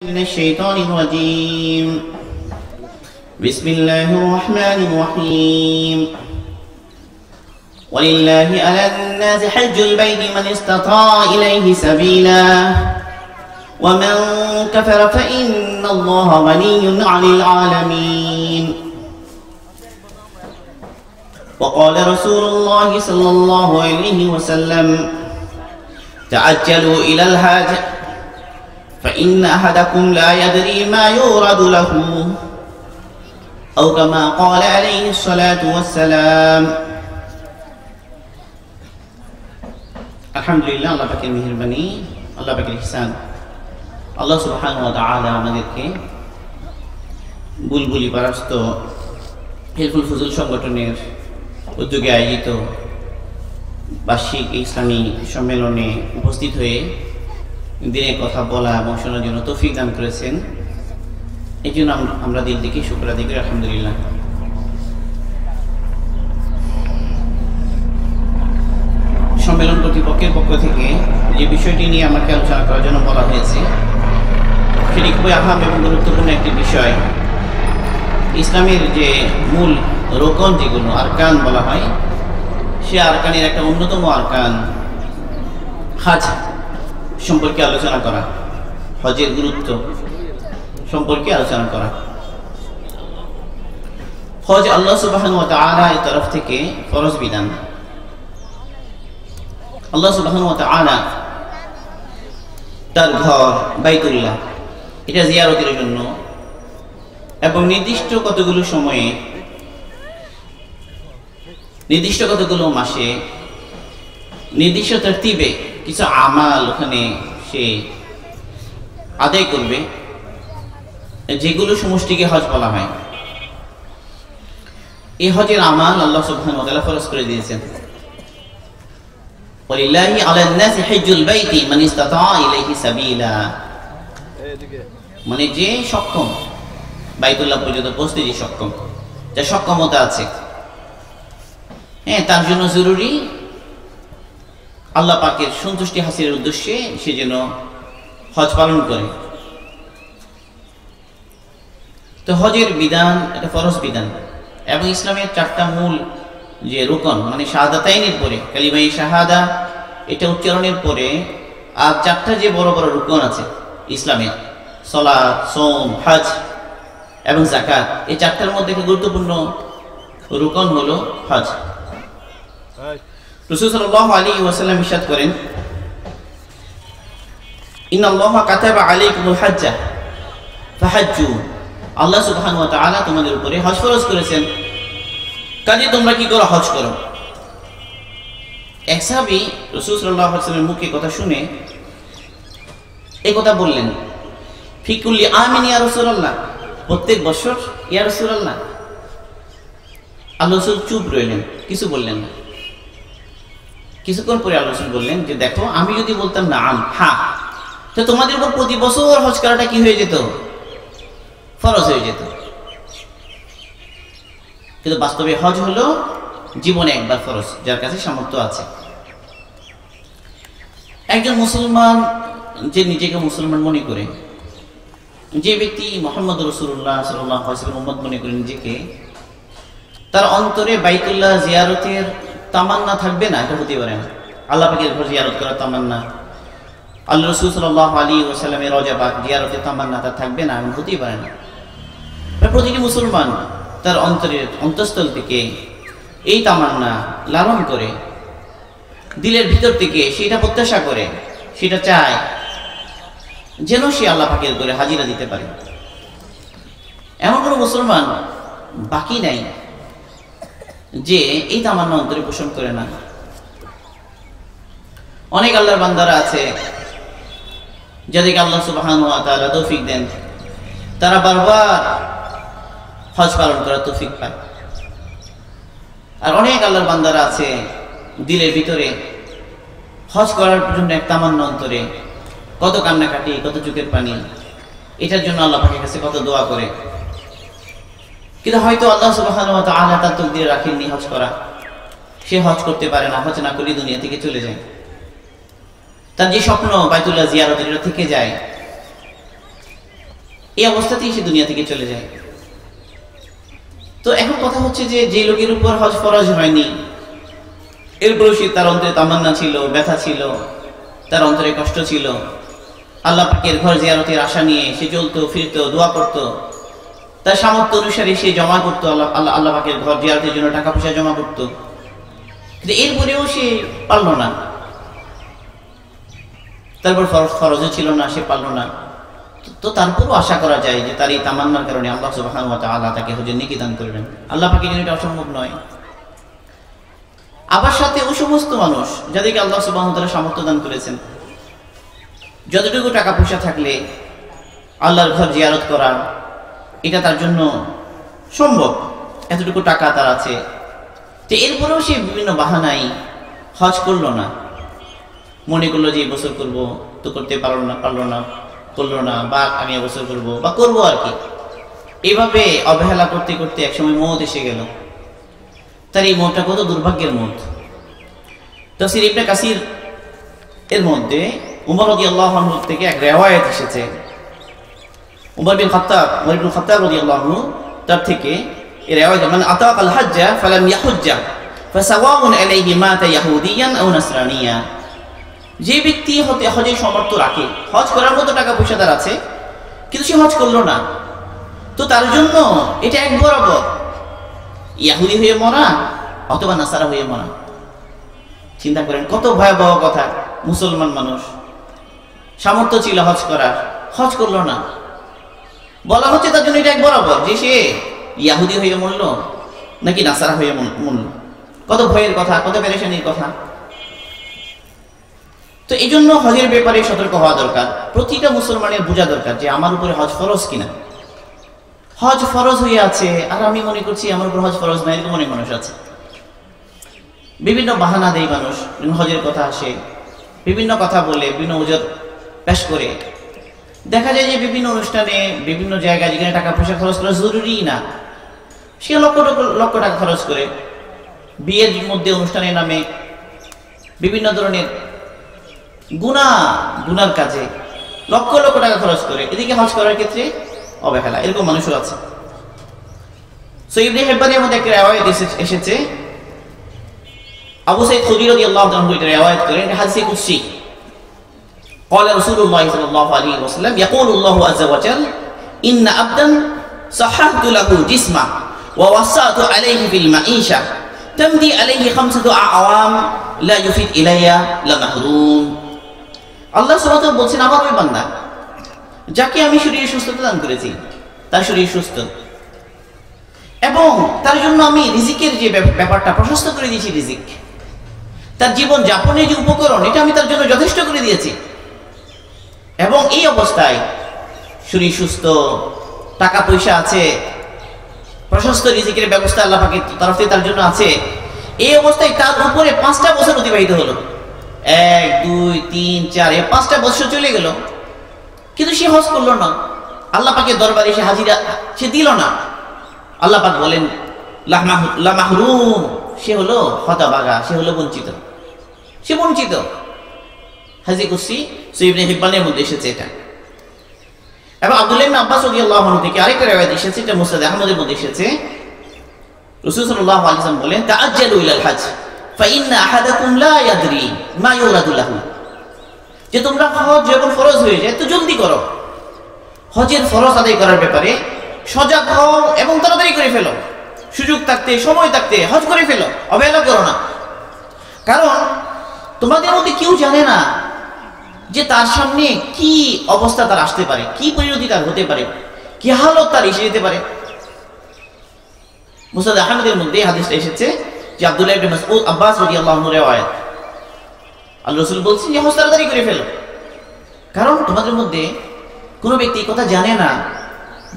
من الشيطان الرجيم. بسم الله الرحمن الرحيم. ولله على الناس حج البيت من استطاع إليه سبيلا ومن كفر فإن الله غني عن العالمين. وقال رسول الله صلى الله عليه وسلم: تعجلوا إلى الحج فإن أحدكم لا يدري ما يورد له أو كما قال عليه الصلاة والسلام. আলহামদুলিল্লাহ, আল্লাহ পাকের মেহেরবানি, আল্লাহ পাকের ইহসান। আল্লাহ সুবহানাহু ওয়া তাআলা আমাদেরকে বুলবুলি পারাস্ত হিলফুল ফুজুল সংগঠনের উদ্যোগে আয়োজিত বার্ষিক ইসলামী সম্মেলনে উপস্থিত হয়ে দিনের কথা বলা এবং শোনার জন্য তৌফিক দান করেছেন। এই জন্য আমরা দিল থেকে শুকর আদায় করি, আলহামদুলিল্লাহ। সম্মেলন কর্তৃপক্ষের পক্ষ থেকে যে বিষয়টি নিয়ে আমাকে আলোচনা করার জন্য বলা হয়েছে সেটি খুবই আহাম এবং গুরুত্বপূর্ণ একটি বিষয়। ইসলামের যে মূল রোকন, যেগুলো আরকান বলা হয়, সে আরকানের একটা অন্যতম আরকান হজ সম্পর্কে আলোচনা করা, হজের গুরুত্ব সম্পর্কে আলোচনা করা। হজ আল্লাহ সুবহানাহু ওয়া তাআলার তরফ থেকে ফরজ বিধান। আল্লাহ সুবহানাহু ওয়া তাআলা তার ঘর বাইতুল্লাহ, এটা জিয়ারতের জন্য এবং নির্দিষ্ট কতগুলো সময়ে, নির্দিষ্ট কতগুলো মাসে, নির্দিষ্ট তরতিবে কিছু আমাল ওখানে সে আদায় করবে, যেগুলো সমষ্টিকে হজ বলা হয়। এই হজের আমাল আল্লাহ সুবহানাহু ওয়া তাআলা ফরজ করে দিয়েছেন। ওয়ালিল্লাহি আলান নাসি হিজ্জুল বাইতি মান ইসতাতা ইলাইহি সাবিলা, মানে যে সক্ষম, বাইতুল্লাহ পর্যন্ত পৌঁছতে যে সক্ষম, যার সক্ষমতা আছে, তার জন্য জরুরি আল্লাহ পাকের সন্তুষ্টি হাসিলের উদ্দেশ্যে সে যেন হজ পালন করে। তো হজের বিধান এটা ফরজ বিধান এবং ইসলামের চারটা মূল যে রুকন, মানে শাহাদাতাইনের পরে কালিমায়ে শাহাদা এটা উচ্চারণের পরে আর চারটা যে বড় বড় রুকন আছে ইসলামের, সালাত, সাওম, হজ এবং যাকাত, এই চারটার মধ্যে একটা গুরুত্বপূর্ণ রুকন হলো হজ। রাসূল সাল্লাল্লাহু আলাইহি ওয়াসাল্লাম ইরশাদ করেন, ইন্নাল্লাহা কাতাবা আলাইকুমুল হাজ্জা ফাহাজ্জু, আল্লাহ সুবহানাহু ওয়া তাআলা তোমাদের উপরে হজ ফরজ করেছেন, কাজে তোমরা কি করো? হজ করো। এক সাহাবী রাসূল সাল্লাল্লাহু আলাইহি ওয়াসাল্লামের মুখে কথা শুনে এই কথা বললেন, ফি কুল্লি আমিন ইয়া রাসূলুল্লাহ, প্রত্যেক বছর ইয়া রাসূলুল্লাহ। আল্লাহ রাসূল চুপ রইলেন, কিছু বললেন না। কিছুক্ষণ পরে আল্লাহ রাসূল বললেন যে দেখো, আমি যদি বলতাম না হ্যাঁ, তো তোমাদের উপর প্রতি বছর হজ করাটা কি হয়ে যেত? ফরজ হয়ে যেত। কিন্তু বাস্তবে হজ হলো জীবনে একবার ফরজ, যার কাছে সামর্থ্য আছে। একজন মুসলমান যে নিজেকে মুসলমান মনে করে, যে ব্যক্তি মুহাম্মদ রাসূলুল্লাহ সাল্লাল্লাহু আলাইহি ওয়াসাল্লাম উম্মত মনে করে নিজেকে, তার অন্তরে বাইতুল্লাহ জিয়ারতের তামান্না থাকবে না, এটা হতে পারে না। আল্লাহ পাকের ঘর জিয়ারত করার তামান্না, আল্লাহ রাসূল সাল্লাল্লাহু আলাইহি ওয়াসাল্লামের রওজা পাক জিয়ারতের তামান্না তার থাকবে না, এমন হতেই পারে না। প্রতিটি মুসলমান তার অন্তরের অন্তঃস্থল থেকে এই তামান্না লালন করে, দিলের ভিতর থেকে সেটা প্রত্যাশা করে, সেটা চায় যেন সে আল্লাহ পাকের ঘরে হাজিরা দিতে পারে। এমন কোনো মুসলমান বাকি নাই যে এই তামান্না অন্তরে পোষণ করে না। অনেক আল্লাহর বান্দারা আছে যাদেরকে আল্লাহ সুবহানাহু ওয়া তাআলা তৌফিক দেন, তারা বারবার হজ পালন করার তৌফিক পায়। আর অনেক আল্লাহর বান্দারা আছে দিলের ভিতরে হজ করার জন্য এক তামান্না অন্তরে, কত কান্নাকাটি, কত চোখের পানি, এটার জন্য আল্লাহ পাকের কাছে কত দোয়া করে, কিন্তু হয়তো আল্লাহ সুবহানাহু ওয়া তাআলা তার তকদিরে রাখেননি হজ করা, সে হজ করতে পারে না, হজ না করে দুনিয়া থেকে চলে যায়। তার যে স্বপ্ন বাইতুল্লাহ জিয়ারতের, এটা থেকে যায়। এই অবস্থাতেই সে দুনিয়া থেকে চলে যায়। তো এখন কথা হচ্ছে যে লোকের উপর হজ ফরজ হয়নি, এরপরেও সে তার অন্তরে তামান্না ছিল, ব্যথা ছিল, তার অন্তরে কষ্ট ছিল, আল্লাহ পাকের ঘর জিয়ারতের আশা নিয়ে সে চলতো ফিরতো, দোয়া করত, তার সামর্থ্য অনুসারে সে জমা করতো আল্লাহ পাকের ঘর জিয়ারতের জন্য টাকা পয়সা জমা করতো, কিন্তু এরপরেও সে পারল না। তারপর ফরজও ছিল না, সে পারল না। তো তারপরও আশা করা যায় যে তার এই তামান্নার কারণে আল্লাহ সুবহানাহু ওয়া তাআলা তাকে হজের নেকি দান করবেন। আল্লাহ পাকের জন্য এটা অসম্ভব নয়। আবার সাথে ওই সমস্ত মানুষ যাদেরকে আল্লাহ সুবহানাহু ওয়া তাআলা সামর্থ্য দান করেছেন, যতটুকু টাকা পয়সা থাকলে আল্লাহর ঘর জিয়ারত করা এটা তার জন্য সম্ভব, এতটুকু টাকা তার আছে, তো এরপরেও সে বিভিন্ন বাহানায় হজ করলো না। মনে করলো যে এই বছর করবো, তো করতে করলো না, বা আমি এবছর করবো বা করবো আর কি। এইভাবে অবহেলা করতে করতে একসময় মওত এসে গেল। তার এই মওতটা কত দুর্ভাগ্যের মওত। তাফসীর ইবনে কাসির এর মধ্যে উমর রাদিয়াল্লাহু আনহু থেকে এক রিওয়ায়াত এসেছে। উমর ইবনে খাত্তাব রাদিয়াল্লাহু আনহু তার থেকে এই রিওয়ায়াত, মান আতাকাল হাজ্জা ফালাম ইয়াহুজ্জা ফাসাওয়াউন আলাইহি মাতা ইয়াহুদিয়ান আও নাসরানিয়া। যে ব্যক্তি হজের সামর্থ্য রাখে, হজ করার মতো টাকা পয়সা তার আছে, কিন্তু সে হজ করলো না, তো তার জন্য এটা এক বরাবর ইয়াহুদি হয়ে মরা অথবা নাসারা হয়ে মরা। চিন্তা করেন কত ভয়াবহ কথা। মুসলমান মানুষ, সামর্থ্য ছিল হজ করার, হজ করলো না, বলা হচ্ছে তার জন্য এটা এক বরাবর যে সে ইয়াহুদি হয়ে মরল নাকি নাসারা হয়ে মরল। কত ভয়ের কথা, কত পেরেশানির কথা। তো এই জন্য হজের ব্যাপারে সতর্ক হওয়া দরকার। প্রতিটা মুসলমানের বোঝা দরকার যে আমার উপরে হজ ফরজ কিনা। হজ ফরজ হয়ে আছে আর আমি মনে করছি আমার উপর হজ ফরজ না, এরকম অনেক মানুষ আছে। বিভিন্ন বাহানা দেয় মানুষ, হজের কথা আসে, বিভিন্ন কথা বলে, বিভিন্ন ওজর পেশ করে। দেখা যায় যে বিভিন্ন অনুষ্ঠানে, বিভিন্ন জায়গায় যেখানে টাকা পয়সা খরচ করা জরুরি না, সে লক্ষ টাকা খরচ করে বিয়ের মধ্যে অনুষ্ঠানের নামে বিভিন্ন ধরনের গুনার কাজে লক্ষ টাকা খরচ করে, এদিকে হজ করার ক্ষেত্রে অবহেলা। এরকম মানুষও আছে। সো ইবনে হিব্বানের মধ্যে একটা রিওয়ায়াত এসেছে, আবু সাঈদ খুদরি রাদিয়াল্লাহু আনহু এটা রিওয়ায়াত করেন, এটা হাদিসে কুদসি। قال رسول الله صلى الله عليه وسلم يقول الله عز وجل إن عبدا صححت له جسمه ووسعت عليه في المعيشة تمضي عليه 5 أعوام لا يفيد إلي لمحروم। আল্লাহ সুবহানাহু ওয়া তাআলা বলছেন, আমার ওই বান্দা যাকে আমি শরীরে সুস্থতা দান করেছি, তার শরীর সুস্থ, এবং তার জন্য আমি রিজিকের যে ব্যাপারটা প্রশস্ত করে দিয়েছি, রিজিক, তার জীবন যাপনের যে উপকরণ, এটা আমি তার জন্য যথেষ্ট করে দিয়েছি। এবং এই অবস্থায় শরীর সুস্থ, টাকা পয়সা আছে, প্রশস্ত রিজিকের ব্যবস্থা আল্লাহ পাকের তরফ থেকে তার জন্য আছে। এই অবস্থায় তার উপরে 5টা বছর অতিবাহিত হলো, 1 2 3 4, এই 5টা বছর চলে গেল, কিন্তু সে হজ করলো না। আল্লাহ পাকের দরবারে সে হাজিরা সে দিল না। আল্লাহ পাক বলেন লা মাহরুম, সে হলো হতভাগা, সে হলো বঞ্চিত, সে বঞ্চিত। হাদিস কুদসি ইবনে হিব্বানের মধ্যে এসেছে এটা। এবং আব্দুল্লাহ ইবনে আব্বাস রাদিয়াল্লাহু আনহু থেকে আরেকটা রিওয়ায়াত এসেছে, এটা মুসনাদ আহমদের মধ্যে এসেছে। রাসূল সাল্লাল্লাহু আলাইহি ওয়াসাল্লাম বলেন, তাআজ্জালু ইলাল হজ ফাইন্না আহাদাকুম লা ইয়াদরি মা ইউরাদু লাহু। যে তোমরা হজ যখন ফরজ হয়ে যায় তো জলদি করো, হজের ফরজ আদায় করার ব্যাপারে সজাগ হও এবং তাড়াতাড়ি করে ফেলো। সুযোগ থাকতে, সময় থাকতে হজ করে ফেলো, অবহেলা করো না। কারণ তোমাদের মধ্যে কেউ জানে না যে তার সামনে কি অবস্থা তার আসতে পারে, কি পরিণতি তার হতে পারে, কি হালত তার এসে যেতে পারে। মুসনাদ আহমদের মধ্যে হাদিসটা এসেছে যে আব্দুল্লাহ ইবনে মাসউদ আব্বাস রাদিয়াল্লাহু আনহু রিওয়ায়াত, আল্লাহ রাসূল বলছেন যে হজ তাড়াতাড়ি করে ফেলো। কারণ তোমাদের মধ্যে কোনো ব্যক্তি কথা জানে না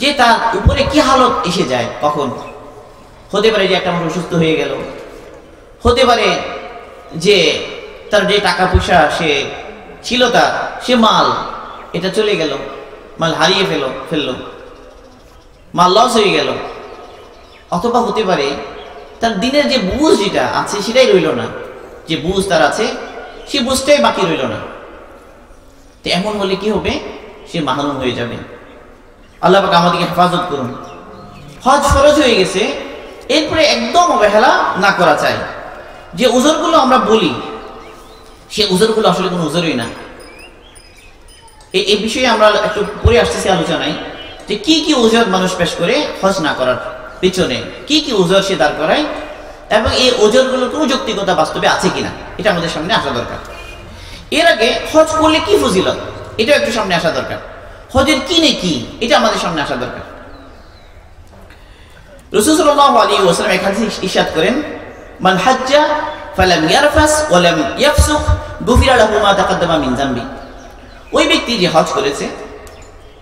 যে তার উপরে কি হালত এসে যায় কখন। হতে পারে যে একটা মানুষ অসুস্থ হয়ে গেল, হতে পারে যে তার যে টাকা পয়সা সে ছিল তার, সে মাল এটা চলে গেল, মাল হারিয়ে ফেললো, মাল লস হয়ে গেল। অথবা হতে পারে তার দিনের যে বুঝ যেটা আছে সেটাই রইল না, যে বুঝ তার আছে সে বুঝটাই বাকি রইল না। তো এমন হলে কি হবে, সে মাহরুম হয়ে যাবে। আল্লাহ পাক আমাদেরকে হেফাজত করুন। হজ ফরজ হয়ে গেছে, এরপরে একদম অবহেলা না করা চাই। যে উজরগুলো আমরা বলি সে উজরগুলো আসলে কোনো উজরই না। এই বিষয়ে আমরা একটু পরে আসতেছি আলোচনায়, যে কি কি উজর মানুষ পেশ করে হজ না করার পিছনে, কি কি উজর সে দাঁড় করায়, এবং এই ওজরগুলোর কোনো যৌক্তিকতা বাস্তবে আছে কিনা এটা আমাদের সামনে আসা দরকার। এর আগে হজ করলে কি ফজিলত এটাও একটু সামনে আসা দরকার। হজের কি নেকি এটা আমাদের সামনে আসা দরকার। রাসূল সাল্লাল্লাহু আলাইহি ওয়াসাল্লাম এক হাদিসে ইরশাদ করেন, মান হাজ্জা ফালাম ইয়ারফাস ওয়া লাম ইয়াফসুক গুফিরা লাহু মা তাকাদ্দামা মিন যামবি। ওই ব্যক্তি যে হজ করেছে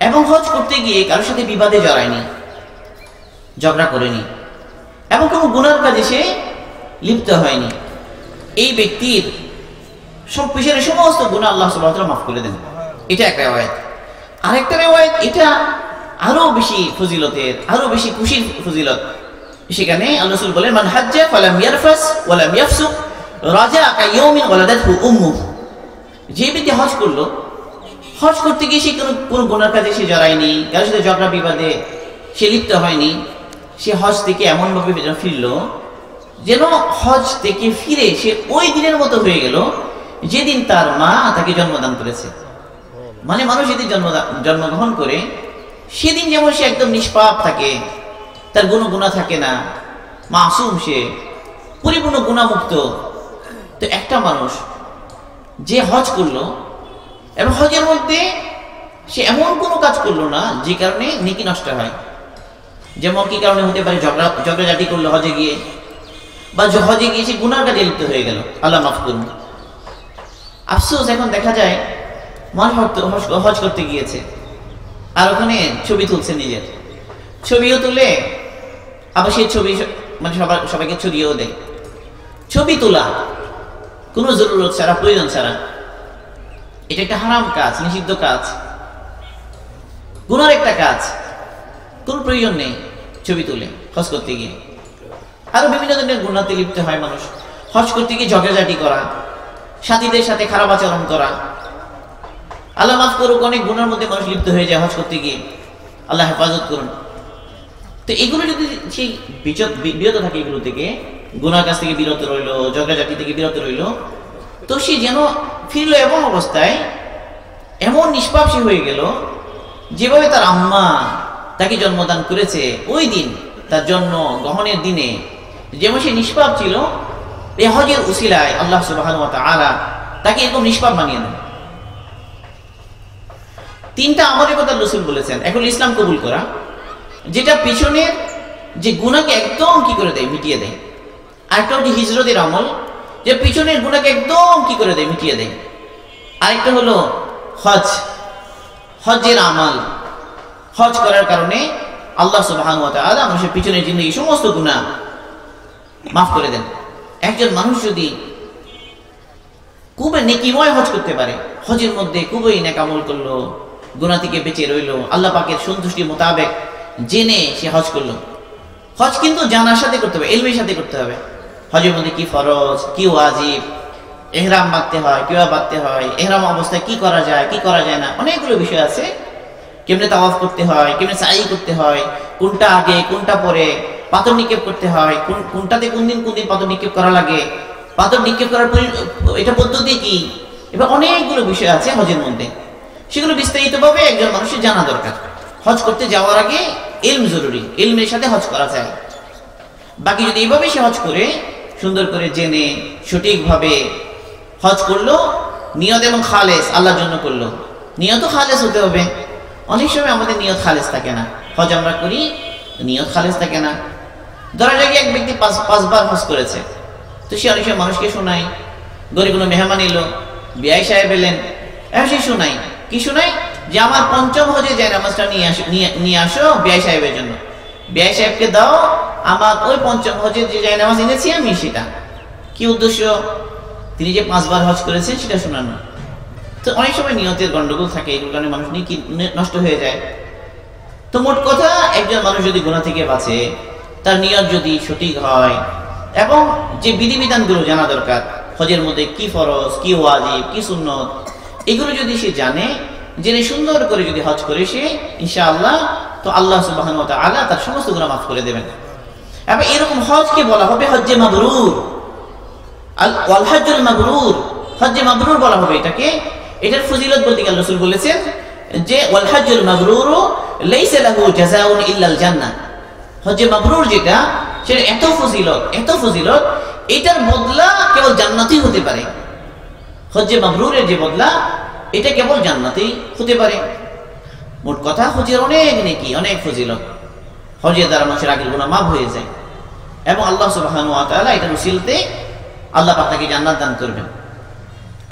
এবং হজ করতে গিয়ে কারোর সাথে বিবাদে জড়ায়নি, ঝগড়া করেনি, এবং কোনো গুনার কাজে সে লিপ্ত হয়নি, এই ব্যক্তির পিছনে সমস্ত গুনাহ আল্লাহ সুবহানাহু ওয়া তাআলা মাফ করে দেন। এটা একটা রিওয়ায়াত। আরেকটা রিওয়ায়াত এটা আরো বেশি ফজিলতের, আরো বেশি খুশির ফজিলত। সেখানে আল্লাহ রাসূল বলেন, মান হাজ্জা ফালাম ইয়ারফাস ওয়া লাম ইয়াফসুক রাজা কায়াউমিন ওয়ালাদাতহু উম্মুহু। যে ব্যক্তি হজ করলো, হজ করতে গিয়ে সে কোনো গুনার কাজে সে জড়ায়নি, কারোর সাথে ঝগড়া বিবাদে সে লিপ্ত হয়নি, সে হজ থেকে এমনভাবে ফিরল যেন হজ থেকে ফিরে সে ওই দিনের মতো হয়ে গেল যেদিন তার মা তাকে জন্মদান করেছে। মানে মানুষ যেদিন জন্মগ্রহণ করে সেদিন যেমন সে একদম নিষ্পাপ থাকে, তার কোনো গুনাহ থাকে না, মাসুম, সে পরিপূর্ণ গুনাহমুক্ত। তো একটা মানুষ যে হজ করলো এবং হজের মধ্যে সে এমন কোনো কাজ করলো না যে কারণে নেকি নষ্ট হয়। যেমন কি কারণে হতে পারে, ঝগড়াঝাটি করলো হজে গিয়ে, বা হজে গিয়ে সে গুনার কাজে লিপ্ত হয়ে গেল, আল্লাহ মাফ করুন। আফসোস এখন দেখা যায় মানুষ হজ করতে গিয়েছে আর ওখানে ছবি তুলছে, নিজের ছবিও তুলে আবার সেই ছবি মানে সবাইকে ছড়িয়েও দেয়। ছবি তোলা কোনো জরুরত ছাড়া, প্রয়োজন ছাড়া, এটা একটা হারাম কাজ, নিষিদ্ধ কাজ, গুনার একটা কাজ। কোনো প্রয়োজন নেই ছবি তুলে হজ করতে গিয়ে। আরো বিভিন্ন ধরনের গুনাতে লিপ্ত হয় মানুষ। হজ করতে গিয়ে ঝগড়াঝাটি করা, সাথীদের সাথে খারাপ আচরণ করা, আল্লাহ মাফ করুক, অনেক গুনার মধ্যে মানুষ লিপ্ত হয়ে যায় হজ করতে গিয়ে, আল্লাহ হেফাজত করুন। তো এগুলো যদি সেই বিরত থাকে, এগুলো থেকে, গুনার কাছ থেকে বিরত রইল, ঝগড়াঝাটি থেকে বিরত রইল, তো সে যেন ফিরল এমন অবস্থায়, এমন নিষ্পাপ সে হয়ে গেল যেভাবে তার আম্মা তাকে জন্মদান করেছে ওই দিন, তার জন্ম গ্রহণের দিনে যেমন সে নিষ্পাপ ছিল, এই হজের উসিলায় আল্লাহ সুবহানাহু ওয়া তাআলা তাকে এরকম নিষ্পাপ বানিয়ে দেন। তিনটা আমলের কথা রাসূল বলেছেন। এখন ইসলাম কবুল করা, যেটা পিছনের যে গুনাহকে একদম কি করে দেয়, মিটিয়ে দেয়। আরেকটা হচ্ছে হিজরতের আমল, যে পিছনের গুনাহকে একদম কি করে দেয়, মিটিয়ে দেয়। আরেকটা হলো হজের আমল। হজ করার কারণে আল্লাহ সুবহানাহু ওয়া তাআলা মানুষের পিছনের জিন্দেগি সমস্ত গুনাহ মাফ করে দেন। একজন মানুষ যদি খুবই নেকিময় হজ করতে পারে, হজের মধ্যে খুবই নেক আমল করলো, গুনাহ থেকে বেঁচে রইল, আল্লাহ পাকের সন্তুষ্টি মোতাবেক জেনে সে হজ করলো। হজ কিন্তু জানার সাথে করতে হবে, ইলমের সাথে করতে হবে। হজের মধ্যে কি ফরজ, কি ওয়াজিব, ইহরাম বাঁধতে হয়, কিভাবে বাঁধতে হয়, ইহরাম অবস্থায় কি করা যায়, কি করা যায় না, অনেকগুলো বিষয় আছে। কেমনে তাওয়াফ করতে হয়, কেমনে সাই করতে হয়, কোনটা আগে কোনটা পরে, পাথর নিক্ষেপ করতে হয়, কোনটাতে কোন দিন পাথর নিক্ষেপ করা লাগে, পাথর নিক্ষেপ করার এটা পদ্ধতি কি, এবার অনেকগুলো বিষয় আছে হজের মধ্যে। সেগুলো বিস্তারিতভাবে একজন মানুষের জানা দরকার। হজ করতে যাওয়ার আগে ইলম জরুরি, ইলমের সাথে হজ করা যায়। বাকি যদি এইভাবে সে হজ করে, সুন্দর করে জেনে সঠিকভাবে হজ করলো, নিয়ত এবং খালেস আল্লাহর জন্য করলো। নিয়ত খালেস হতে হবে। অনেক সময় আমাদের নিয়ত খালেস থাকে না, হজ আমরা করি, নিয়ত খালেস থাকে না। ধরা যাক এক ব্যক্তি পাঁচবার হজ করেছে, তো সে অনেক সময় মানুষকে শোনায়, ঘরে কোনো মেহমান এলো, বিআই সাহেব এলেন, সে শোনায়, কি শোনায়, যে আমার পঞ্চম হজে যায় নামাজটা নিয়ে আসো বিআই সাহেবের জন্য, বিআই সাহেবকে দাও আমার ওই পঞ্চম হজের যে যায় নামাজ এনেছি আমি সেটা। কি উদ্দেশ্য? তিনি যে পাঁচবার হজ করেছেন সেটা শোনানো। তো অনেক সময় নিয়তের গন্ডগোল থাকে, এগুলো কারণে মানুষ নষ্ট হয়ে যায়। তো মোট কথা, একজন মানুষ যদি গুনাহ থেকে বাঁচে, তার নিয়ত যদি সঠিক হয় এবং যে বিধিবিধানগুলো জানা দরকার, হজের মধ্যে কি ফরজ, কি ওয়াজিব, কি সুন্নত, এগুলো যদি সে জেনে সুন্দর করে যদি হজ করে, সে ইনশাআল্লাহ তো আল্লাহ সুবহানাহু ওয়া তাআলা তার সমস্ত গুনাহ মাফ করে দেবেন। এবং এরকম হজকে বলা হবে হজ্জে মাবরুর, আল হজ্জুল মাবরুর, হজ্জে মাবরুর বলা হবে এটাকে। এটার ফজিলত বলতে গেলে রাসূল বলেছেন যে ওয়াল হজ্জুল মাবরুরু লাইসা লাহু জাযাউন ইল্লাল জান্নাহ। হজ্জে মাবরুর যেটা, সেটা এত ফজিলত, এটার বদলা কেবল জান্নাতেই হতে পারে। হজ্জে মাবরুরের যে বদলা, এটা কেবল জান্নাতেই হতে পারে। মোট কথা হজের অনেক নেকি, অনেক ফজিলত। হজের দ্বারা মানুষের আগের গুনাহ মাফ হয়ে যায় এবং আল্লাহ সুবহানাহু ওয়া তাআলা এটার উসিলাতে আল্লাহ পাক তাকে জান্নাত দান করবেন।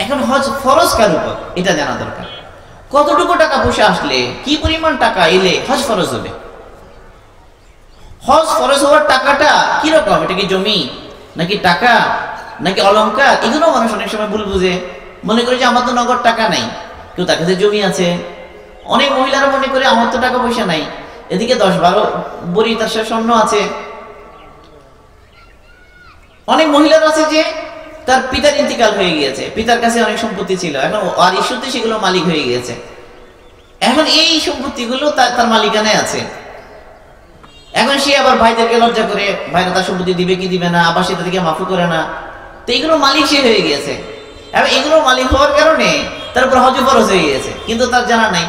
এখন হজ ফরজ কার উপর এটা জানা দরকার। কতটুকু টাকা পয়সা আসলে, কি পরিমাণ টাকা এলে হজ ফরজ হবে? হজ ফরজ হওয়ার টাকাটা কি রকম? এটা কি জমি, নাকি টাকা, নাকি অলংকার? এগুলো মানুষ অনেক সময় ভুল বুঝে, মনে করে যে আমার তো নগদ টাকা নাই, কেউ তার কাছে জমি আছে। অনেক মহিলারা মনে করে আমার তো টাকা পয়সা নাই, এদিকে 10-12 বড়ি তার সাথে স্বর্ণ আছে। অনেক মহিলার আছে যে তার পিতার ইন্তিকাল হয়ে গিয়েছে, পিতার কাছে অনেক সম্পত্তি ছিল, এখন আর ইস্যুতে সেগুলো মালিক হয়ে গিয়েছে। এখন এই সম্পত্তিগুলো তার মালিকানায় আছে। এখন সে আবার ভাইদেরকে লজ্জা করে, ভাইরা তার সম্পত্তি দিবে কি দিবে না, আবার সে তাদেরকে মাফু করে না। তো এইগুলো মালিক সে হয়ে গিয়েছে, এবং এগুলো মালিক হওয়ার কারণে তার উপর হজ ফরজ হয়ে গিয়েছে, কিন্তু তার জানা নাই।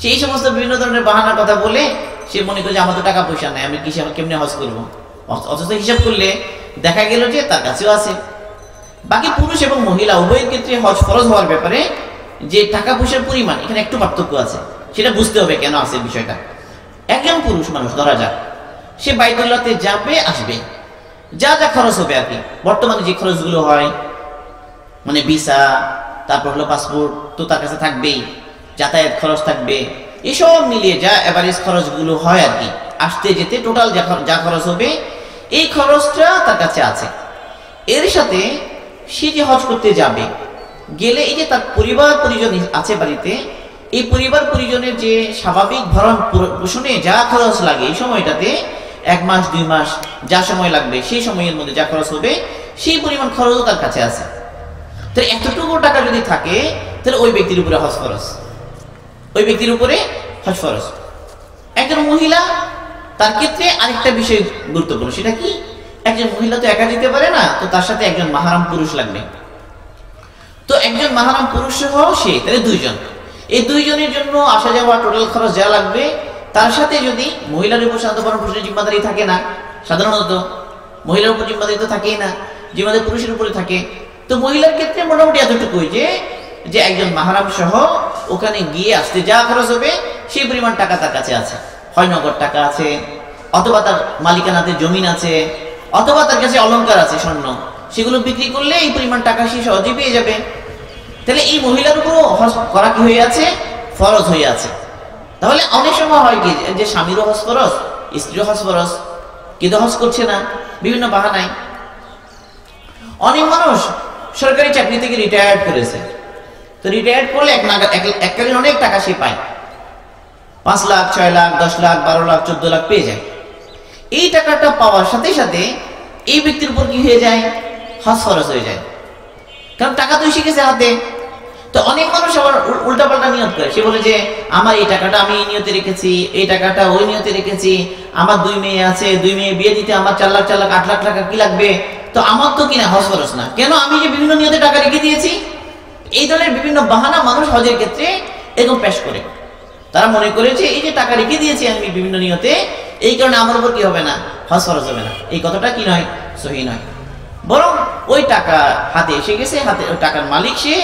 সেই সমস্ত বিভিন্ন ধরনের বাহানার কথা বলে সে মনে করে যে আমার তো টাকা পয়সা নাই, আমি কেমনে হজ করবো। অথচ হিসাব করলে দেখা গেল যে তার কাছেও আছে। বাকি পুরুষ এবং মহিলা উভয়ের ক্ষেত্রে হজ ফরজ হওয়ার ব্যাপারে যে টাকা পয়সার পরিমাণ, এখানে একটু পার্থক্য আছে, সেটা বুঝতে হবে কেন আছে বিষয়টা। একজন পুরুষ মানুষ ধরা যাক, সে বাইতুল্লাহতে যাবে আসবে, যা যা খরচ হবে আর কি, বর্তমানে যে খরচগুলো হয়, মানে ভিসা, তারপর হলো পাসপোর্ট তো তার কাছে থাকবেই, যাতায়াত খরচ থাকবে, এসব মিলিয়ে যা এভারেজ খরচগুলো হয় আর কি, আসতে যেতে টোটাল যা খরচ হবে, এই খরচটা তার কাছে আছে। এর সাথে সে যে হজ করতে যাবে, গেলে এই যে তার পরিবার পরিজন আছে বাড়িতে, এই পরিবার পরিজনের যে স্বাভাবিক ভরণ পোষণে যা খরচ লাগে এই সময়টাতে, 1 মাস 2 মাস যা সময় লাগবে, সেই সময়ের মধ্যে যা খরচ হবে সেই পরিমাণ খরচও তার কাছে আছে। তো এতটুকু টাকা যদি থাকে, তাহলে ওই ব্যক্তির উপরে হজ ফরজ, ওই ব্যক্তির উপরে হজ ফরজ। একজন মহিলা, তার ক্ষেত্রে আরেকটা বিষয় গুরুত্বপূর্ণ, সেটা কি, একজন মহিলা তো একা যেতে পারে না, তো তার সাথে একজন মাহরাম পুরুষ লাগবে। তো একজন মাহরাম পুরুষ সহ সে, তাহলে 2 জন। এই 2 জনের জন্য আসা যাওয়া টোটাল খরচ যা লাগবে, তার সাথে যদি মহিলার উপর সাধারণত ভরণ পোষণের জিম্মাদারি থাকে না, সাধারণত মহিলার উপর জিম্মাদারি তো থাকেই না, জিম্মাদারি পুরুষের উপরে থাকে। তো মহিলার ক্ষেত্রে মোটামুটি এতটুকুই যে একজন মাহরাম সহ ওখানে গিয়ে আসতে যা খরচ হবে সেই পরিমাণ টাকা তার কাছে আছে, হয় নগদ টাকা আছে, অথবা তার মালিকানাতে জমিন আছে, অথবা তার কাছে অলংকার আছে স্বর্ণ, সেগুলো বিক্রি করলে এই পরিমাণ টাকা সে সহজেই পেয়ে যাবে। তাহলে এই মহিলার উপর হজ করা কি হয়ে আছে, ফরজ হয়ে আছে। তাহলে অনেক সময় হয় কি যে স্বামীরও হজ ফরজ, স্ত্রীরও হজ ফরজ, কিন্তু হজ করছে না বিভিন্ন বাহানায়। অনেক মানুষ সরকারি চাকরি থেকে রিটায়ার্ড করেছে, তো রিটায়ার্ড করলে এককালীন অনেক টাকা সে পায়, 5 লাখ 6 লাখ 10 লাখ 12 লাখ 14 লাখ পেয়ে যায়। এই টাকাটা পাওয়ার সাথে সাথে এই ব্যক্তির উপর কি হয়ে যায়, হজ ফরজ হয়ে যায়, কারণ টাকা তো এসে গেছে হাতে। তো অনেক মানুষ আবার উল্টাপাল্টা নিয়ত করে, সে বলে যে আমার এই টাকাটা আমি এই নিয়তে রেখেছি, এই টাকাটা ওই নিয়তে রেখেছি, আমার 2 মেয়ে আছে, 2 মেয়ে বিয়ে দিতে আমার 4 লাখ 4 লাখ 8 লাখ টাকা কি লাগবে, তো আমার তো কিনা হজ ফরজ না, কেন আমি যে বিভিন্ন নিয়তে টাকা রেখে দিয়েছি। এই ধরনের বিভিন্ন বাহানা মানুষ হজের ক্ষেত্রে এরকম পেশ করে। তারা মনে করে যে এই যে টাকা রেখে দিয়েছি আমি বিভিন্ন নিয়তে, এই কারণে আমার উপর কি হবে না, হজ ফরজ হবে না। এই কথাটা কি নয়, সহি নয়। বরং ওই টাকা হাতে এসে গেছে, হাতে ওই টাকার মালিক সে,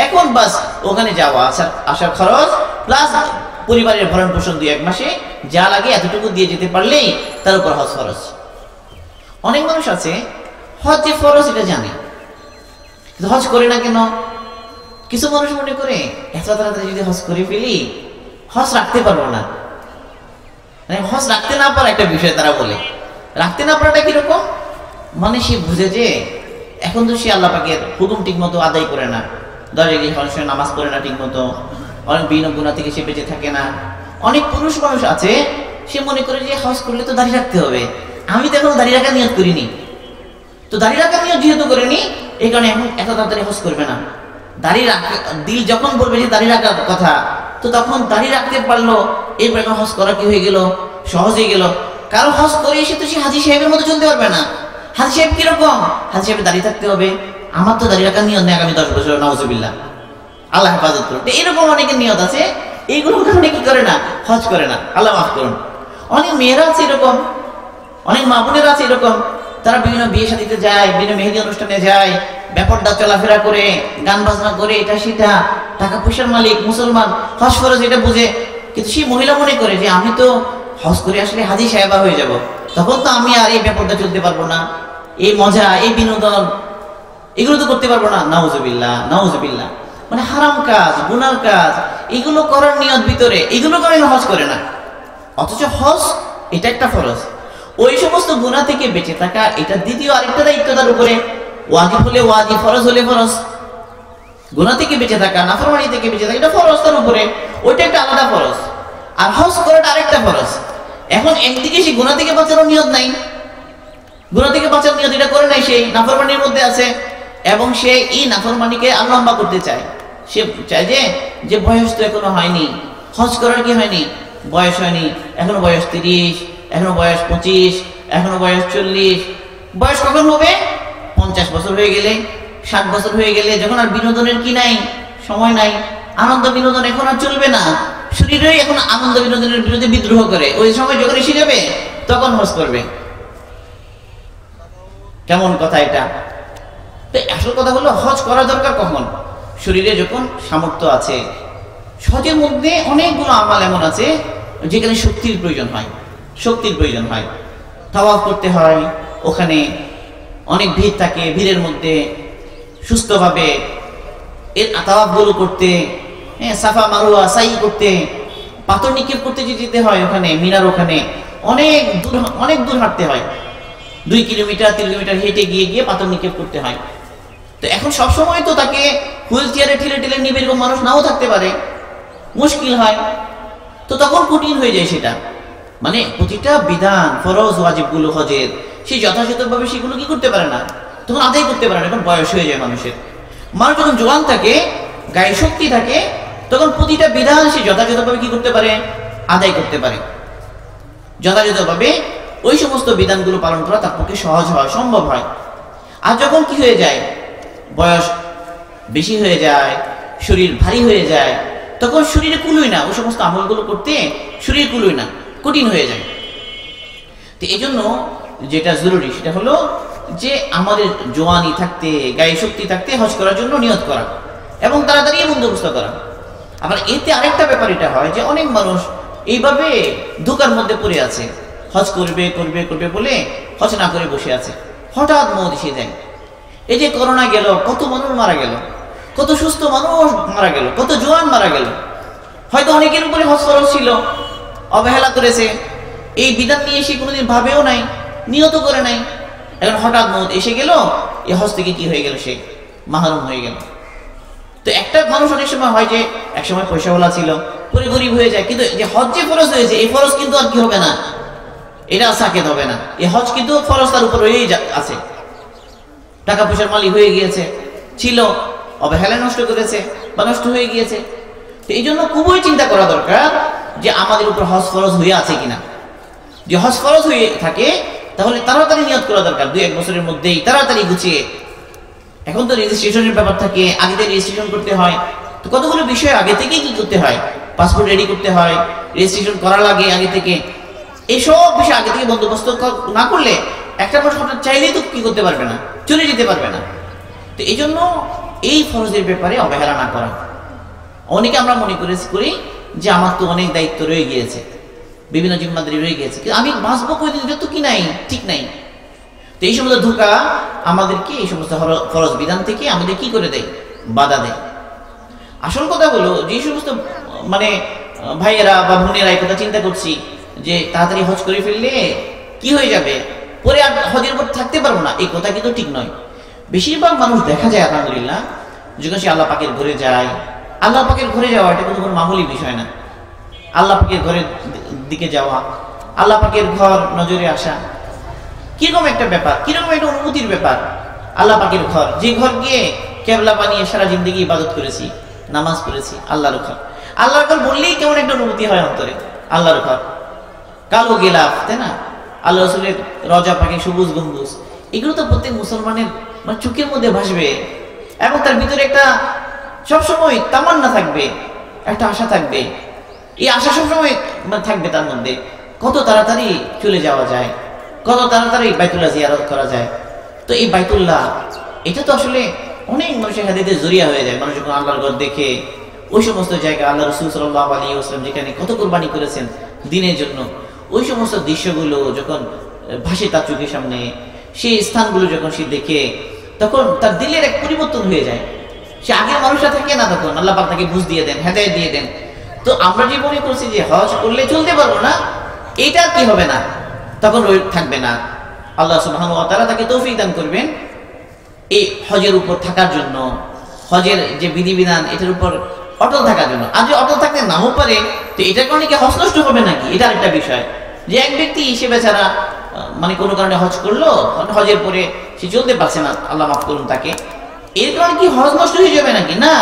এখন বাস ওখানে যাওয়া আসার খরচ প্লাস পরিবারের ভরণ পোষণ 2-1 মাসে যা লাগে এতটুকু দিয়ে যেতে পারলেই তার উপর হজ ফরজ। অনেক মানুষ আছে হজ যে ফরজ এটা জানে, কিন্তু হজ করে না কেন। কিছু মানুষ মনে করে এত তাড়াতাড়ি যদি হজ করে ফেলি হজ রাখতে পারবো না, হজ রাখতে না পারা একটা বিষয় তারা বলে। রাখতে না পারাটা কিরকম, মানে সে বুঝে যে এখন তো সে আল্লাহ পাকের হুকুম ঠিক মতো আদায় করে না, অনেক সময় নামাজ পড়ে না ঠিক মতো, অনেক বিভিন্ন গুনাহ থেকে সে বেঁচে থাকে না। অনেক পুরুষ মানুষ আছে সে মনে করে যে হজ করলে তো দাড়ি রাখতে হবে, আমি তো এখনো দাড়ি রাখার নিয়ত করিনি, তো দাড়ি রাখার নিয়ত যেহেতু করিনি এই কারণে এখন এত তাড়াতাড়ি হজ করবে না। দাড়ি রাখা দিল যখন বলবে যে দাড়ি রাখার কথা, তো তখন দাঁড়িয়ে রাখতে পারলো, এরপর এখন হজ করা কি হয়ে গেল, সহজ হয়ে গেল। কারণ হজ করে এসে তো সে হাজী সাহেবের মতো চলতে পারবে না। হাজী সাহেব কিরকম, হাজী সাহেবের দাঁড়িয়ে থাকতে হবে, আমার তো দাঁড়িয়ে রাখার নিয়ত নেই আগামী 10 বছর, নাউজুবিল্লাহ, আল্লাহ হেফাজত করুন। এরকম অনেকের নিয়ত আছে, এইগুলোর কারণে কি করে না, হজ করে না, আল্লাহ মাফ করুন। অনেক মেয়েরা আছে এরকম, অনেক মা বোনেরা আছে এরকম, তারা বিভিন্ন বিয়ে শাদীতে যায়, বিভিন্ন মেহেদি অনুষ্ঠানে যায়, ব্যাপারটা চলাফেরা করে, গান বাজনা করে, এটা সেটা, টাকা পয়সার মালিক, মুসলমান, হজ ফরজ এটা বুঝে। কিন্তু সেই মহিলা মনে করে যে আমি তো হজ করে আসলে হাজী সাহেবা হয়ে যাব, তখন তো আমি আর এই ব্যাপারটা চলতে পারবো না, এই মজা, এই বিনোদন, এগুলো তো করতে পারবো না। নাউজুবিল্লাহ, নাউজুবিল্লাহ, মানে হারাম কাজ, গুনার কাজ, এগুলো করার নিয়ত ভিতরে, এগুলো করে হজ করে না। অথচ হজ এটা একটা ফরজ, ওই সমস্ত গুনাহ থেকে বেঁচে থাকা এটা দ্বিতীয় আরেকটা দায়িত্ব তার উপরে। ওয়াজিব হলে ওয়াজিব, ফরজ হলে ফরজ। গুনাহ থেকে বেঁচে থাকা, নাফরমানি থেকে বেঁচে থাকা, এটা ফরজ তার উপরে, ওইটা একটা আলাদা ফরজ। আর হজ করাটা আরেকটা ফরজ। এখন একদিকে সে গুনাহ থেকে বাঁচানোর নিয়ত নাই, গুনাহ থেকে বাঁচার নিয়ত এটা করে নাই, সেই নাফরমানির মধ্যে আছে, এবং সে এই নাফরমানিকে আর লম্বা করতে চায়। সে চায় যে বয়স তো এখনো হয়নি, হজ করার কি হয়নি, বয়স হয়নি, এখনো বয়স 30, এখনো বয়স 25, এখনো বয়স 40, বয়স কখন হবে, 50 বছর হয়ে গেলে, 60 বছর হয়ে গেলে, যখন আর বিনোদনের কি নাই, সময় নাই, আনন্দ বিনোদন এখন আর চলবে না, শরীরে এখন আনন্দ বিনোদনের বিরুদ্ধে বিদ্রোহ করে, ওই সময় যখন এসে যাবে তখন হজ করবে। কেমন কথা এটা? তো আসল কথা হলো হজ করা দরকার কখন, শরীরে যখন সামর্থ্য আছে। হজের মধ্যে অনেকগুলো আমাল এমন আছে যেখানে শক্তির প্রয়োজন হয়, শক্তির প্রয়োজন হয়। তাওয়াফ করতে হয়, ওখানে অনেক ভিড় থাকে, ভিড়ের মধ্যে সুস্থভাবে এর তাওয়াফগুলো করতে, সাফা মারওয়া সাই করতে, পাথর নিক্ষেপ করতে যেতে হয়, ওখানে মিনার ওখানে অনেক দূর হাঁটতে হয়, 2 কিলোমিটার 3 কিলোমিটার হেঁটে গিয়ে পাথর নিক্ষেপ করতে হয়। তো এখন সবসময় তো তাকে হুইল চেয়ারে ঠেলে নিবে এরকম মানুষ নাও থাকতে পারে, মুশকিল হয়। তো তখন কঠিন হয়ে যায় সেটা, মানে প্রতিটা বিধান, ফরজ, ওয়াজিবগুলো হজের, সে যথাযথভাবে সেগুলো কি করতে পারে না, তখন আদায় করতে পারে না। এখন বয়স হয়ে যায় মানুষের, মানুষ যখন জোয়ান থাকে, গায়ে শক্তি থাকে, তখন প্রতিটা বিধান সে যথাযথভাবে কি করতে পারে, আদায় করতে পারে। যথাযথভাবে ওই সমস্ত বিধানগুলো পালন করা তার পক্ষে সহজ হয়, সম্ভব হয়। আর যখন কি হয়ে যায়, বয়স বেশি হয়ে যায়, শরীর ভারী হয়ে যায়, তখন শরীরে কুলোয় না, ওই সমস্ত আমলগুলো করতে শরীর কুলোয় না, কঠিন হয়ে যায়। তো এই জন্য যেটা জরুরি সেটা হলো যে আমাদের জোয়ানি থাকতে, গায়ে শক্তি থাকতে হজ করার জন্য নিয়ত করা এবং তাড়াতাড়ি বন্দোবস্ত করা। আবার এতে আরেকটা ব্যাপার এটা হয় যে অনেক মানুষ এইভাবে ধোঁকার মধ্যে পড়ে আছে, হজ করবে করবে করবে বলে হজ না করে বসে আছে, হঠাৎ মওত এসে যায়। এই যে করোনা গেল, কত মানুষ মারা গেল, কত সুস্থ মানুষ মারা গেল, কত জোয়ান মারা গেল। হয়তো অনেকের উপরে হজ ফরজ ছিল, অবহেলা করেছে, এই বিধান নিয়ে সে কোনোদিন ভাবেও নাই, নিয়ত করে নাই, এখন হঠাৎ মওত এসে গেল, এই হজ থেকে কি হয়ে গেল, সে মাহরুম হয়ে গেল। তো একটা মানুষ অনেক সময় হয় যে একসময় পয়সাওয়ালা ছিল, পরে গরিব হয়ে যায়, কিন্তু যে হজ যে ফরজ হয়েছে, এই ফরজ কিন্তু আর কি হবে না, এটা সাকেত হবে না। এই হজ কিন্তু ফরজ তার উপর হয়েই আছে, টাকা পয়সার মালিক হয়ে গিয়েছে, ছিল, অবহেলায় নষ্ট করেছে বা নষ্ট হয়ে গিয়েছে। তো এই জন্য খুবই চিন্তা করা দরকার যে আমাদের উপর হজ ফরজ হয়ে আছে কিনা। যে হজ ফরজ হয়ে থাকে তাহলে তাড়াতাড়ি নিয়ত করা দরকার, 2-1 বছরের মধ্যেই তাড়াতাড়ি গুছিয়ে। এখন তো রেজিস্ট্রেশনের ব্যাপার থাকে, আগে থেকে রেজিস্ট্রেশন করতে হয়, তো কতগুলো বিষয় আগে থেকে কি করতে হয়, পাসপোর্ট রেডি করতে হয়, রেজিস্ট্রেশন করা লাগে আগে থেকে। এইসব বিষয় আগে থেকে বন্দোবস্ত না করলে একটা মানুষ হঠাৎ চাইলেই তো কি করতে পারবে না, চলে যেতে পারবে না। তো এই জন্য এই ফরজের ব্যাপারে অবহেলা না করা। অনেকে আমরা মনে করি যে আমার তো অনেক দায়িত্ব রয়ে গিয়েছে, বিভিন্ন জিম্মাদারি রয়ে গিয়েছে, কিন্তু আমি বাঁচবো কয়দিন, এটা তো কি নাই, ঠিক নাই। তো এই সমস্ত ধোঁকা আমাদেরকে এই সমস্ত ফরজ বিধান থেকে আমাদের কি করে দেয়, বাধা দেয়। আসল কথা হলো যে সমস্ত মানে ভাইয়েরা বা বোনেরা এই কথা চিন্তা করছি যে তাড়াতাড়ি হজ করে ফেললে কি হয়ে যাবে, পরে আর হজের উপর থাকতে পারবো না, এই কথা কিন্তু ঠিক নয়। বেশিরভাগ মানুষ দেখা যায় আলহামদুলিল্লাহ, যখন সে আল্লাহ পাকের ঘরে যায়, আল্লাহ পাকের ঘরে যাওয়া এটা কিন্তু কোনো মামুলি বিষয় না। আল্লাহ পাকের ঘরের দিকে যাওয়া, আল্লাহ পাকের ঘর নজরে আসা, কিরকম একটা ব্যাপার, কিরকম একটা অনুভূতির ব্যাপার। আল্লাহ পাকের ঘর, যে ঘর গিয়ে কেবলা বানিয়ে সারা জিন্দগি ইবাদত করেছি, নামাজ পড়েছি, আল্লাহর ঘর। আল্লাহর ঘর বললেই কেমন একটা অনুভূতি হয় অন্তরে। আল্লাহর ঘর, কালো গিলাফ, তাই না, আল্লাহ রসুলের রজা পাখি, সবুজ গম্বুজ, এগুলো তো প্রত্যেক মুসলমানের মানে চোখের মধ্যে ভাসবে এবং তার ভিতরে একটা সবসময় তামান্না থাকবে, একটা আশা থাকবে। এই আশা সবসময় মানে থাকবে তার মধ্যে, কত তাড়াতাড়ি চলে যাওয়া যায়, কত তাড়াতাড়ি বাইতুল্লাহ জিয়ারত করা যায়। তো এই বাইতুল্লাহ এটা তো আসলে অনেক মানুষের হাদিসে জড়িয়া হয়ে যায়। মানুষ যখন আল্লাহর ঘর দেখে, ওই সমস্ত জায়গা আল্লাহ রাসূল সাল্লাল্লাহু আলাইহি ওয়াসাল্লাম যেখানে কত কুরবানি করেছেন দ্বীনের জন্য, ওই সমস্ত দৃশ্যগুলো যখন ভাসে তার চোখের সামনে, সেই স্থানগুলো যখন সে দেখে, তখন তার দিলের এক পরিবর্তন হয়ে যায়। সে আগের মানুষটা থাকে না, তখন আল্লাহ পাক তাকে বুঝ দিয়ে দেন, হেদায়েত দিয়ে দেন। তো আমরা যে মনে করছি যে হজ করলে চলতে পারবো না, এটা কি হবে না, তখন ওই থাকবে না। আল্লাহ সুবহানাহু ওয়া তাআলা তাকে তৌফিক দান করবেন এই হজের উপর থাকার জন্য, হজের যে বিধিবিধান এটার উপর অটল থাকার জন্য। আর যদি অটল থাকতে নাও পারে, তো এটার কারণে কি হজ নষ্ট হবে নাকি? এটা আরেকটা বিষয়, যে এক ব্যক্তি সে বেচারা মানে কোনো কারণে হজ করলো, হজের পরে সে চলতে পারছে না, আল্লাহ মাফ করুন তাকে, এর কারণে কি হজ নষ্ট হয়ে যাবে নাকি? না,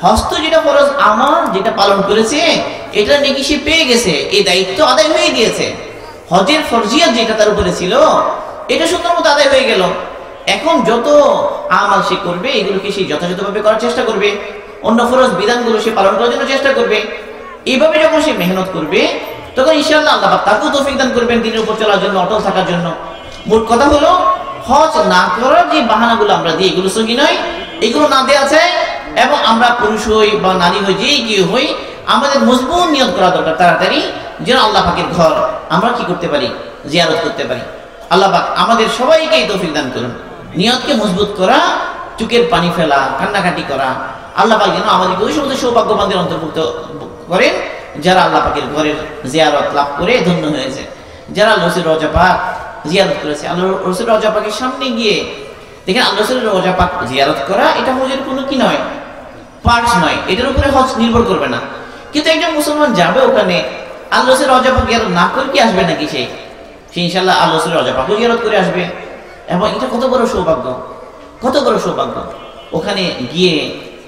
হজ তো যেটা ফরজ আমার, যেটা পালন করেছে এটা নাকি সে পেয়ে গেছে, এই দায়িত্ব আদায় হয়ে গিয়েছে। হজের ফরজিয়ত যেটা তার উপরে ছিল এটা সুন্দর মতো আদায় হয়ে গেল। এখন যত আমাল সে করবে এগুলোকে সে যথাযথভাবে করার চেষ্টা করবে, অন্য ফরজ বিধানগুলো সে পালন করার জন্য চেষ্টা করবে। এইভাবে যখন সে মেহনত করবে, তখন ইনশাআল্লাহ আল্লাহ পাক তাকেও তৌফিক দান করবেন দিনের উপর চলার জন্য, অটল থাকার জন্য। মোট কথা হলো, হজ না করার যে বাহানাগুলো আমরা দিই এগুলো সহি নয়, এগুলো না দেওয়া যায়। এবং আমরা পুরুষ হই বা নারী হই, যেই কেউ হই, আমাদের মজবুত নিয়ত করা দরকার তাড়াতাড়ি, যেন আল্লাহ পাকের ঘর আমরা কি করতে পারি, জিয়ারত করতে পারি। আল্লাহ পাক আমাদের সবাইকেই তৌফিক দান করুন। নিয়তকে মজবুত করা, চোখের পানি ফেলা, কান্নাকাটি করা, আল্লাহ পাক যেন আমাদেরকে ওই সমস্ত সৌভাগ্যবানদের অন্তর্ভুক্ত করেন যারা আল্লাহ পাকের ঘরের জিয়ারত লাভ করে ধন্য হয়েছে, যারা আল্লাহ রাসূলের রওজা পাক জিয়ারত করেছে। আল্লাহ রাসূলের রওজা পাকের সামনে গিয়ে দেখেন, আল্লাহ রাসূলের রওজা পাক জিয়ারত করা এটা হজের কোনো কি নয়, পার্টস নয়, এটার উপরে হজ নির্ভর করবে না। কিন্তু একজন মুসলমান যাবে ওখানে, আল্লাহ রাসূলের রওজা পাক জিয়ারত না করে কি আসবে নাকি? সে ইনশাআল্লাহ আল্লাহ রাসূলের রওজা পাক জিয়ারত করে আসবে। এবং এটা কত বড় সৌভাগ্য, কত বড় সৌভাগ্য। ওখানে গিয়ে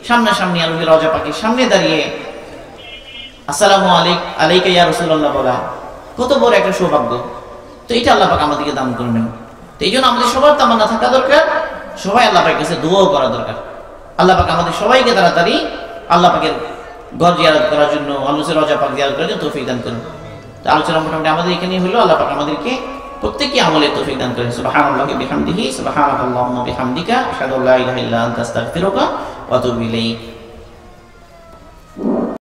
সামনাসামনি আল্লাহর রওজা পাকের সামনে দাঁড়িয়ে আসসালামু আলাইকা ইয়া রাসূলুল্লাহ বলা কত বড় একটা সৌভাগ্য। তো এটা আল্লাহ পাক আমাদেরকে দান করবেন। তো এই জন্য আমাদের সবার তামান্না থাকা দরকার, সবাই আল্লাহ পাকের কাছে দোয়াও করা দরকার। আল্লাহ পাক আমাদের সবাইকে তাড়াতাড়ি আল্লাহ পাকের ঘর জিয়ারত করার জন্য, আল্লাহর রওজা পাক জিয়ারত করার জন্য তৌফিক দান করুন। তো আলোচনা মোটামুটি আমাদের এখানে হলো। আল্লাহ পাক আমাদেরকে প্রত্যেককে আমলের তৌফিক দান করেন। সুবহানাল্লাহি বিহামদিহি, সুবহানাকাল্লাহুম্মা বিহামদিকা, আশহাদু আল্লা ইলাহা ইল্লা আনতা, আস্তাগফিরুকা ওয়া আতুবু ইলাইক।